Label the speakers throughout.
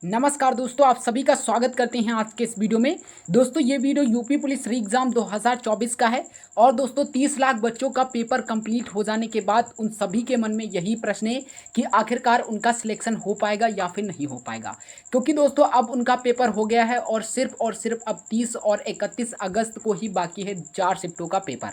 Speaker 1: नमस्कार दोस्तों, आप सभी का स्वागत करते हैं आज के इस वीडियो में। दोस्तों ये वीडियो यूपी पुलिस री एग्ज़ाम 2024 का है। और दोस्तों 30 लाख बच्चों का पेपर कंप्लीट हो जाने के बाद उन सभी के मन में यही प्रश्न है कि आखिरकार उनका सिलेक्शन हो पाएगा या फिर नहीं हो पाएगा। क्योंकि दोस्तों अब उनका पेपर हो गया है और सिर्फ अब 30 और 31 अगस्त को ही बाकी है 4 शिफ्टों का पेपर।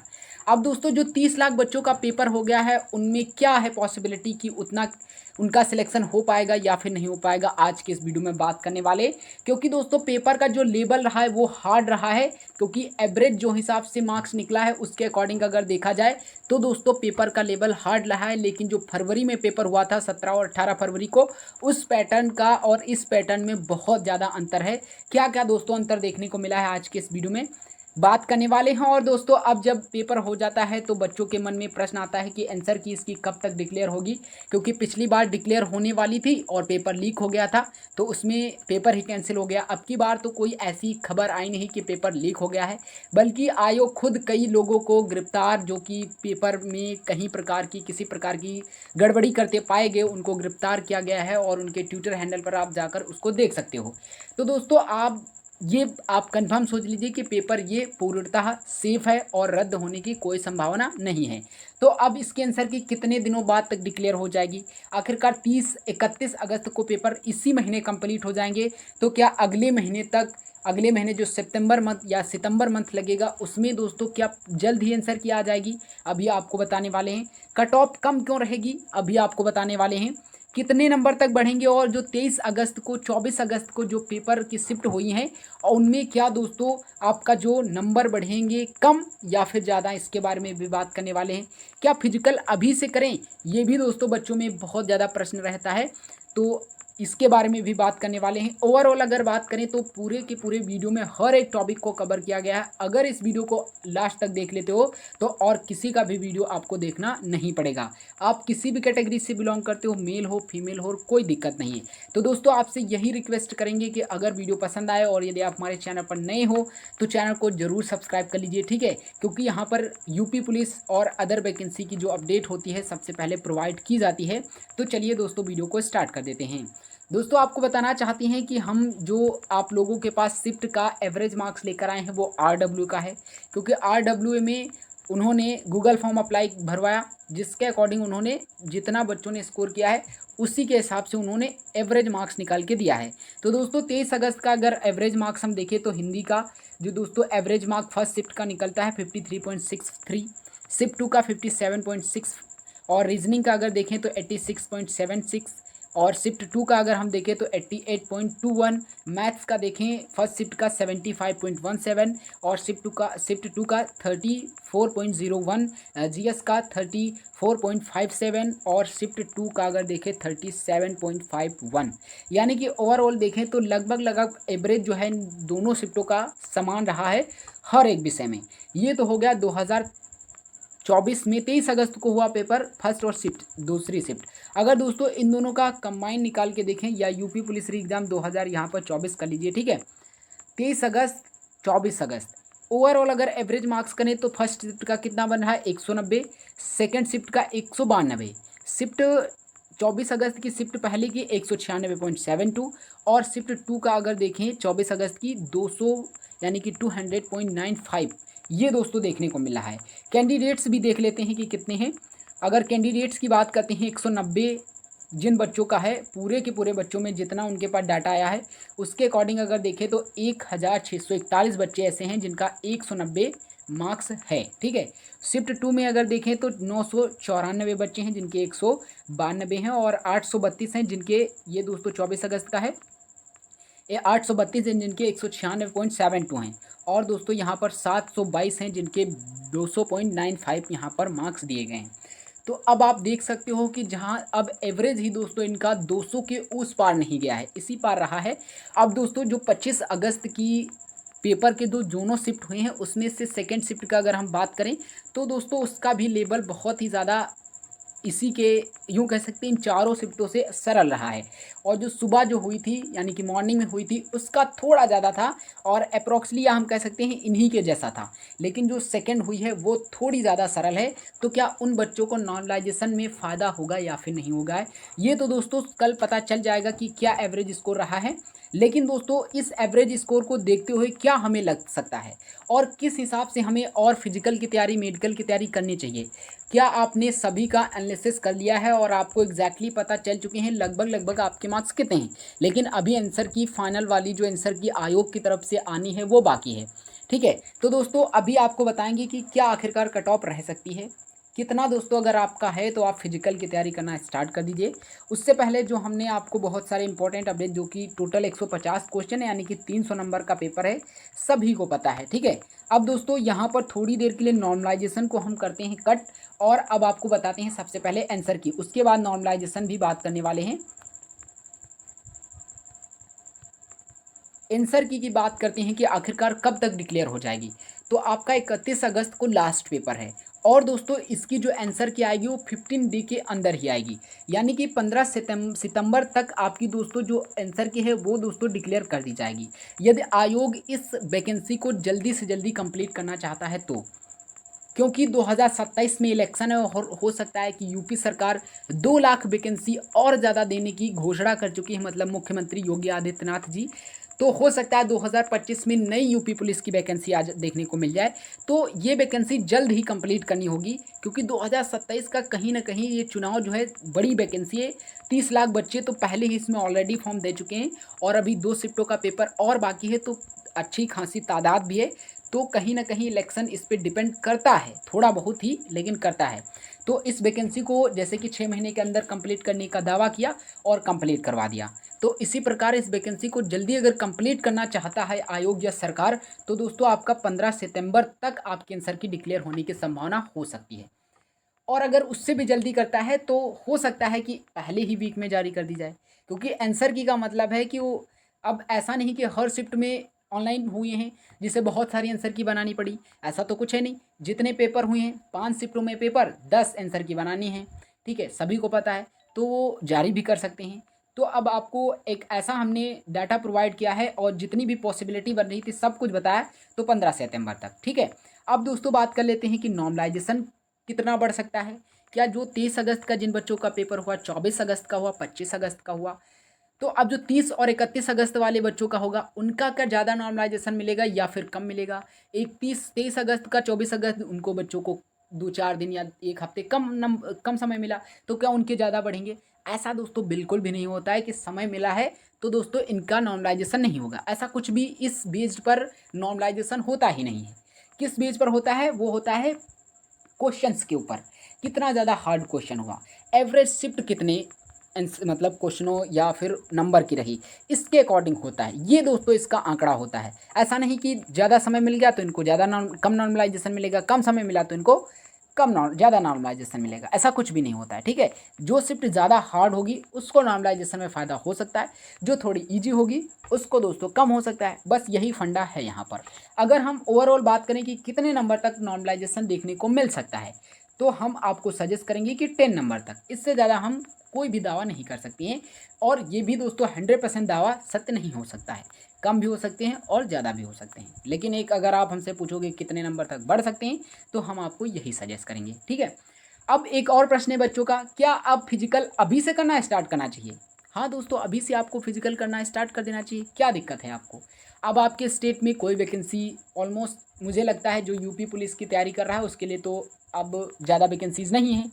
Speaker 1: अब दोस्तों जो 30 लाख बच्चों का पेपर हो गया है उनमें क्या है पॉसिबिलिटी कि उतना उनका सिलेक्शन हो पाएगा या फिर नहीं हो पाएगा, आज के इस वीडियो में बात करने वाले। क्योंकि दोस्तों पेपर का जो लेवल रहा है वो हार्ड रहा है, क्योंकि एवरेज जो हिसाब से मार्क्स निकला है उसके अकॉर्डिंग अगर देखा जाए तो दोस्तों पेपर का लेवल हार्ड रहा है। लेकिन जो फरवरी में पेपर हुआ था 17 और 18 फरवरी को, उस पैटर्न का और इस पैटर्न में बहुत ज़्यादा अंतर है। क्या क्या दोस्तों अंतर देखने को मिला है आज के इस वीडियो में बात करने वाले हैं। और दोस्तों अब जब पेपर हो जाता है तो बच्चों के मन में प्रश्न आता है कि आंसर की इसकी कब तक डिक्लेयर होगी, क्योंकि पिछली बार डिक्लेयर होने वाली थी और पेपर लीक हो गया था तो उसमें पेपर ही कैंसिल हो गया। अब की बार तो कोई ऐसी खबर आई नहीं कि पेपर लीक हो गया है, बल्कि आयोग खुद कई लोगों को गिरफ्तार, जो कि पेपर में कहीं प्रकार की किसी प्रकार की गड़बड़ी करते पाए गए, उनको गिरफ्तार किया गया है। और उनके ट्विटर हैंडल पर आप जाकर उसको देख सकते हो। तो दोस्तों आप कंफर्म सोच लीजिए कि पेपर ये पूर्णतः सेफ है और रद्द होने की कोई संभावना नहीं है। तो अब इसके आंसर की कितने दिनों बाद तक डिक्लेयर हो जाएगी? आखिरकार 30-31 अगस्त को पेपर इसी महीने कंप्लीट हो जाएंगे, तो क्या अगले महीने जो सितंबर मंथ या सितंबर मंथ लगेगा उसमें दोस्तों क्या जल्द ही आंसर की आ जाएगी? अभी आपको बताने वाले हैं। कट ऑफ कम क्यों रहेगी? अभी आपको बताने वाले हैं। कितने नंबर तक बढ़ेंगे? और जो 23 अगस्त को 24 अगस्त को जो पेपर की शिफ्ट हुई हैं और उनमें क्या दोस्तों आपका जो नंबर बढ़ेंगे कम या फिर ज़्यादा, इसके बारे में भी बात करने वाले हैं। क्या फिजिकल अभी से करें? ये भी दोस्तों बच्चों में बहुत ज़्यादा प्रश्न रहता है, तो इसके बारे में भी बात करने वाले हैं। ओवरऑल अगर बात करें तो पूरे के पूरे वीडियो में हर एक टॉपिक को कवर किया गया है। अगर इस वीडियो को लास्ट तक देख लेते हो तो और किसी का भी वीडियो आपको देखना नहीं पड़ेगा। आप किसी भी कैटेगरी से बिलोंग करते हो, मेल हो फीमेल हो, कोई दिक्कत नहीं है। तो दोस्तों आपसे यही रिक्वेस्ट करेंगे कि अगर वीडियो पसंद आए और यदि आप हमारे चैनल पर नए हो तो चैनल को ज़रूर सब्सक्राइब कर लीजिए, ठीक है। क्योंकि यहाँ पर यूपी पुलिस और अदर वैकेंसी की जो अपडेट होती है सबसे पहले प्रोवाइड की जाती है। तो चलिए दोस्तों वीडियो को स्टार्ट कर देते हैं। दोस्तों आपको बताना चाहते हैं कि हम जो आप लोगों के पास शिफ्ट का एवरेज मार्क्स लेकर आए हैं वो RW का है, क्योंकि RW में उन्होंने गूगल फॉर्म अप्लाई भरवाया, जिसके अकॉर्डिंग उन्होंने जितना बच्चों ने स्कोर किया है उसी के हिसाब से उन्होंने एवरेज मार्क्स निकाल के दिया है। तो दोस्तों 23 अगस्त का अगर एवरेज मार्क्स हम देखें तो हिंदी का जो दोस्तों एवरेज मार्क फर्स्ट शिफ्ट का निकलता है 53.63, शिफ्ट 2 का 57.6, और रीजनिंग का अगर देखें तो 86.76, और शिफ्ट 2 का अगर हम देखें तो 88.21, मैथ्स का देखें फर्स्ट शिफ्ट का 75.17, और शिफ्ट टू का 34.01, जीएस का 34.57, और शिफ्ट 2 का अगर देखें 37.51। यानी कि ओवरऑल देखें तो लगभग एवरेज जो है दोनों शिफ्टों का समान रहा है हर एक विषय में। ये तो हो गया 2024 में 23 अगस्त को हुआ पेपर फर्स्ट और शिफ्ट दूसरी शिफ्ट। अगर दोस्तों इन दोनों का कंबाइन निकाल के देखें, या यूपी पुलिस री एग्जाम 2000 यहाँ पर 24 कर लीजिए, ठीक है, 23 अगस्त 24 अगस्त, ओवरऑल अगर एवरेज मार्क्स करें तो फर्स्ट शिफ्ट का कितना बन रहा है 190, सेकेंड शिफ्ट का 192, शिफ्ट 24 अगस्त की शिफ्ट पहले की 196.72, और शिफ्ट 2 का अगर देखें 24 अगस्त की 200 यानी कि 200.95, ये दोस्तों देखने को मिला है। कैंडिडेट्स भी देख लेते हैं कि कितने हैं। अगर कैंडिडेट्स की बात करते हैं 190 जिन बच्चों का है, पूरे के पूरे बच्चों में जितना उनके पास डाटा आया है उसके अकॉर्डिंग अगर देखें तो 1641 बच्चे ऐसे हैं जिनका 190 मार्क्स है, ठीक है। शिफ्ट 2 में अगर देखें तो 994 बच्चे हैं जिनके 192 हैं, और 832 हैं जिनके, ये दोस्तों 24 अगस्त का है, ये 832 हैं जिनके 196.72 हैं, और दोस्तों यहाँ पर 722 हैं जिनके 200.95 यहाँ पर मार्क्स दिए गए हैं। तो अब आप देख सकते हो कि जहाँ अब एवरेज ही दोस्तों इनका 200 के उस पार नहीं गया है, इसी पार रहा है। अब दोस्तों जो 25 अगस्त की पेपर के दो दोनों शिफ्ट हुए हैं उसमें से सेकेंड शिफ्ट का अगर हम बात करें तो दोस्तों उसका भी लेवल बहुत ही ज़्यादा इसी के यूँ कह सकते हैं इन चारों शिफ्टों से सरल रहा है। और जो सुबह जो हुई थी यानी कि मॉर्निंग में हुई थी उसका थोड़ा ज़्यादा था और अप्रॉक्सली हम कह सकते हैं इन्हीं के जैसा था। लेकिन जो सेकंड हुई है वो थोड़ी ज़्यादा सरल है। तो क्या उन बच्चों को नॉर्मलाइजेशन में फ़ायदा होगा या फिर नहीं होगा है, ये तो दोस्तों कल पता चल जाएगा कि क्या एवरेज स्कोर रहा है। लेकिन दोस्तों इस एवरेज स्कोर को देखते हुए क्या हमें लग सकता है और किस हिसाब से हमें और फिजिकल की तैयारी, मेडिकल की तैयारी करनी चाहिए, क्या आपने सभी का एनालिसिस कर लिया है और आपको एग्जैक्टली पता चल चुके हैं लगभग लगभग आपके मार्क्स कितने हैं। लेकिन अभी आंसर की फाइनल वाली जो आंसर की आयोग की तरफ से आनी है वो बाकी है। ठीक है, तो दोस्तों अभी आपको बताएंगे कि क्या आखिरकार कट ऑफ रह सकती है कितना। दोस्तों अगर आपका है तो आप फिजिकल की तैयारी करना स्टार्ट कर दीजिए। उससे पहले जो हमने आपको बहुत सारे इंपॉर्टेंट अपडेट, जो कि टोटल 150 क्वेश्चन है यानी कि 300 नंबर का पेपर है, सभी को पता है। ठीक है, अब दोस्तों यहाँ पर थोड़ी देर के लिए नॉर्मलाइजेशन को हम करते हैं कट और अब आपको बताते हैं सबसे पहले आंसर की, उसके बाद नॉर्मलाइजेशन भी बात करने वाले हैं। आंसर की बात करते हैं कि आखिरकार कब तक डिक्लेयर हो जाएगी। तो आपका 31 अगस्त को लास्ट पेपर है और दोस्तों इसकी जो आंसर की आएगी वो 15 डे के अंदर ही आएगी, यानी कि 15 सितंबर तक आपकी दोस्तों जो आंसर की है वो दोस्तों डिक्लेयर कर दी जाएगी। यदि आयोग इस वैकेंसी को जल्दी से जल्दी कंप्लीट करना चाहता है तो, क्योंकि 2027 में इलेक्शन है और हो सकता है कि यूपी सरकार 2 लाख वैकेंसी और ज़्यादा देने की घोषणा कर चुकी है, मतलब मुख्यमंत्री योगी आदित्यनाथ जी। तो हो सकता है 2025 में नई यूपी पुलिस की वैकेंसी आज देखने को मिल जाए। तो ये वैकेंसी जल्द ही कंप्लीट करनी होगी क्योंकि 2027 का कहीं ना कहीं ये चुनाव जो है बड़ी वैकेंसी है। 30 लाख बच्चे तो पहले ही इसमें ऑलरेडी फॉर्म दे चुके हैं और अभी 2 शिफ्टों का पेपर और बाकी है, तो अच्छी खासी तादाद भी है। तो कहीं ना कहीं इलेक्शन इस पर डिपेंड करता है, थोड़ा बहुत ही लेकिन करता है। तो इस वैकेंसी को जैसे कि 6 महीने के अंदर कंप्लीट करने का दावा किया और कंप्लीट करवा दिया। तो इसी प्रकार इस वैकेंसी को जल्दी अगर कंप्लीट करना चाहता है आयोग या सरकार तो दोस्तों आपका 15 सितंबर तक आपके आंसर की डिक्लेयर होने की संभावना हो सकती है। और अगर उससे भी जल्दी करता है तो हो सकता है कि पहले ही वीक में जारी कर दी जाए, क्योंकि आंसर की का मतलब है कि वो अब ऐसा नहीं कि हर शिफ्ट में ऑनलाइन हुए हैं जिसे बहुत सारी आंसर की बनानी पड़ी, ऐसा तो कुछ है नहीं। जितने पेपर हुए हैं 5 शिफ्टों में पेपर 10 आंसर की बनानी है। ठीक है, सभी को पता है तो वो जारी भी कर सकते हैं। तो अब आपको एक ऐसा हमने डाटा प्रोवाइड किया है और जितनी भी पॉसिबिलिटी बन रही थी सब कुछ बताया, तो 15 सितंबर तक। ठीक है, अब दोस्तों बात कर लेते हैं कि नॉर्मलाइजेशन कितना बढ़ सकता है। क्या जो 30 अगस्त का जिन बच्चों का पेपर हुआ, 24 अगस्त का हुआ, 25 अगस्त का हुआ, तो अब जो 30 और 31 अगस्त वाले बच्चों का होगा उनका क्या ज़्यादा नॉर्मलाइजेशन मिलेगा या फिर कम मिलेगा। एक 23 अगस्त का 24 अगस्त उनको बच्चों को 2-4 दिन या एक हफ्ते कम समय मिला, तो क्या उनके ज़्यादा बढ़ेंगे। ऐसा दोस्तों बिल्कुल भी नहीं होता है कि समय मिला है तो दोस्तों इनका नॉर्मलाइजेशन नहीं होगा, ऐसा कुछ भी इस बेस्ड पर नॉर्मलाइजेशन होता ही नहीं है। किस बेस पर होता है, वो होता है क्वेश्चंस के ऊपर, कितना ज़्यादा हार्ड क्वेश्चन हुआ, एवरेज शिफ्ट कितने मतलब क्वेश्चनों या फिर नंबर की रही, इसके अकॉर्डिंग होता है। ये दोस्तों इसका आंकड़ा होता है। ऐसा नहीं कि ज़्यादा समय मिल गया तो इनको ज़्यादा कम नॉर्मलाइजेशन मिलेगा, कम समय मिला तो इनको ज़्यादा नॉर्मलाइजेशन मिलेगा, ऐसा कुछ भी नहीं होता है। ठीक है, जो शिफ्ट ज़्यादा हार्ड होगी उसको नॉर्मलाइजेशन में फ़ायदा हो सकता है, जो थोड़ी ईजी होगी उसको दोस्तों कम हो सकता है। बस यही फंडा है यहाँ पर। अगर हम ओवरऑल बात करें कि कितने नंबर तक नॉर्मलाइजेशन देखने को मिल सकता है, तो हम आपको सजेस्ट करेंगे कि 10 नंबर तक, इससे ज़्यादा हम कोई भी दावा नहीं कर सकते हैं। और ये भी दोस्तों 100% दावा सत्य नहीं हो सकता है, कम भी हो सकते हैं और ज़्यादा भी हो सकते हैं। लेकिन एक अगर आप हमसे पूछोगे कितने नंबर तक बढ़ सकते हैं तो हम आपको यही सजेस्ट करेंगे। ठीक है, अब एक और प्रश्न है बच्चों का, क्या अब फिजिकल अभी से करना स्टार्ट करना चाहिए। हाँ दोस्तों, अभी से आपको फिजिकल करना स्टार्ट कर देना चाहिए। क्या दिक्कत है आपको। अब आपके स्टेट में कोई वैकेंसी ऑलमोस्ट मुझे लगता है जो यूपी पुलिस की तैयारी कर रहा है उसके लिए तो अब ज़्यादा वैकेंसीज़ नहीं हैं।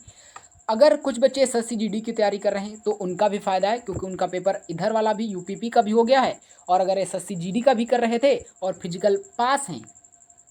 Speaker 1: अगर कुछ बच्चे एसएससी जीडी की तैयारी कर रहे हैं तो उनका भी फ़ायदा है, क्योंकि उनका पेपर इधर वाला भी यूपीपी का भी हो गया है। और अगर एसएससी जीडी का भी कर रहे थे और फिजिकल पास हैं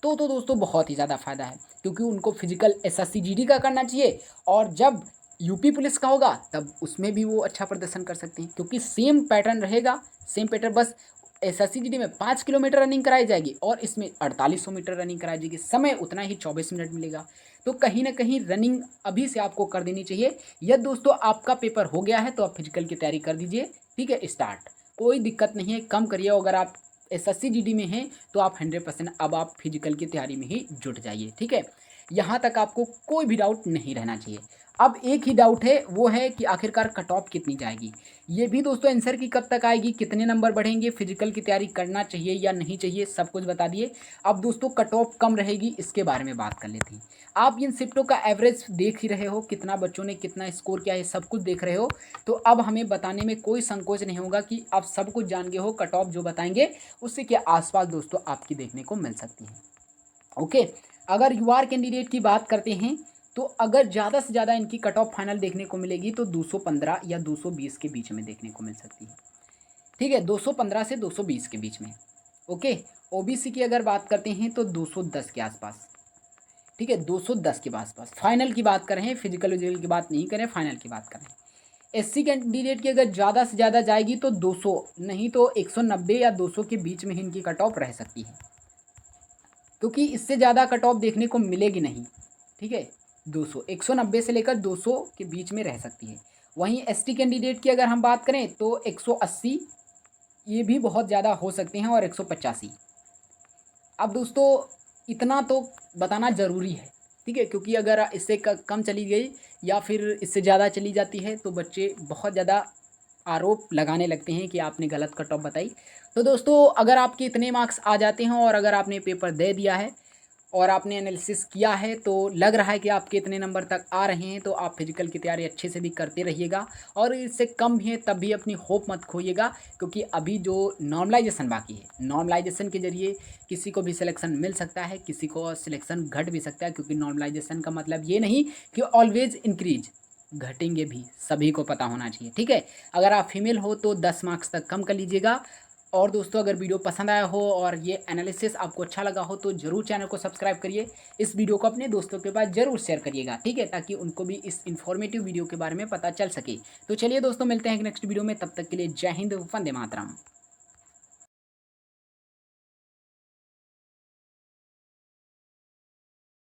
Speaker 1: तो दोस्तों बहुत ही ज़्यादा फ़ायदा है, क्योंकि उनको फिजिकल एसएससी जीडी का करना चाहिए और जब यूपी पुलिस का होगा तब उसमें भी वो अच्छा प्रदर्शन कर सकते हैं, क्योंकि सेम पैटर्न रहेगा। सेम पैटर्न, बस एसएससी जीडी में 5 किलोमीटर रनिंग कराई जाएगी और इसमें 4800 मीटर रनिंग कराई जाएगी, समय उतना ही 24 मिनट मिलेगा। तो कहीं ना कहीं रनिंग अभी से आपको कर देनी चाहिए। यदि दोस्तों आपका पेपर हो गया है तो आप फिजिकल की तैयारी कर दीजिए। ठीक है, स्टार्ट, कोई दिक्कत नहीं है, कम करिए। अगर आप एसएससी जीडी में हैं तो आप 100% अब आप फिजिकल की तैयारी में ही जुट जाइए। ठीक है, यहाँ तक आपको कोई भी डाउट नहीं रहना चाहिए। अब एक ही डाउट है, वो है कि आखिरकार कट ऑफ कितनी जाएगी। ये भी दोस्तों आंसर की कब तक आएगी, कितने नंबर बढ़ेंगे, फिजिकल की तैयारी करना चाहिए या नहीं चाहिए, सब कुछ बता दिए। अब दोस्तों कट ऑफ कम रहेगी इसके बारे में बात कर लेते हैं। आप इन शिफ्टों का एवरेज देख ही रहे हो, कितना बच्चों ने कितना स्कोर किया है, सब कुछ देख रहे हो। तो अब हमें बताने में कोई संकोच नहीं होगा कि आप सब कुछ जान गए हो। कट ऑफ जो बताएंगे उससे के आसपास दोस्तों आपकी देखने को मिल सकती है। ओके, अगर यूआर कैंडिडेट की बात करते हैं तो अगर ज़्यादा से ज़्यादा इनकी कट ऑफ फाइनल देखने को मिलेगी तो 215 या 220 के बीच में देखने को मिल सकती है। ठीक है, 215 से 220 के बीच में। ओके, ओबीसी की अगर बात करते हैं तो 210 के आसपास। ठीक है, 210 के आसपास फाइनल की बात करें, फिजिकल विजिकल की बात नहीं करें, फाइनल की बात करें। एससी कैंडिडेट की अगर ज़्यादा से ज़्यादा जाएगी तो 200, नहीं तो 190 या 200 के बीच में ही इनकी कट ऑफ रह सकती है, क्योंकि इससे ज़्यादा कट ऑफ देखने को मिलेगी नहीं। ठीक है, 200, 190 से लेकर 200 के बीच में रह सकती है। वहीं एसटी कैंडिडेट की अगर हम बात करें तो 180 ये भी बहुत ज़्यादा हो सकते हैं, और 185। अब दोस्तों इतना तो बताना ज़रूरी है, ठीक है, क्योंकि अगर इससे कम चली गई या फिर इससे ज़्यादा चली जाती है तो बच्चे बहुत ज़्यादा आरोप लगाने लगते हैं कि आपने गलत कट ऑफ बताई। तो दोस्तों अगर आपके इतने मार्क्स आ जाते हैं और अगर आपने पेपर दे दिया है और आपने एनालिसिस किया है तो लग रहा है कि आपके इतने नंबर तक आ रहे हैं, तो आप फिजिकल की तैयारी अच्छे से भी करते रहिएगा। और इससे कम भी है तब भी अपनी होप मत खोइएगा, क्योंकि अभी जो नॉर्मलाइजेशन बाकी है, नॉर्मलाइजेशन के ज़रिए किसी को भी सिलेक्शन मिल सकता है, किसी को सिलेक्शन घट भी सकता है, क्योंकि नॉर्मलाइजेशन का मतलब ये नहीं कि ऑलवेज इंक्रीज, घटेंगे भी, सभी को पता होना चाहिए। ठीक है, अगर आप फीमेल हो तो 10 मार्क्स तक कम कर लीजिएगा। और दोस्तों अगर वीडियो पसंद आया हो और ये एनालिसिस आपको अच्छा लगा हो तो ज़रूर चैनल को सब्सक्राइब करिए, इस वीडियो को अपने दोस्तों के पास ज़रूर शेयर करिएगा। ठीक है, ताकि उनको भी इस इन्फॉर्मेटिव वीडियो के बारे में पता चल सके। तो चलिए दोस्तों, मिलते हैं नेक्स्ट वीडियो में, तब तक के लिए जय हिंद, वंदे मातरम।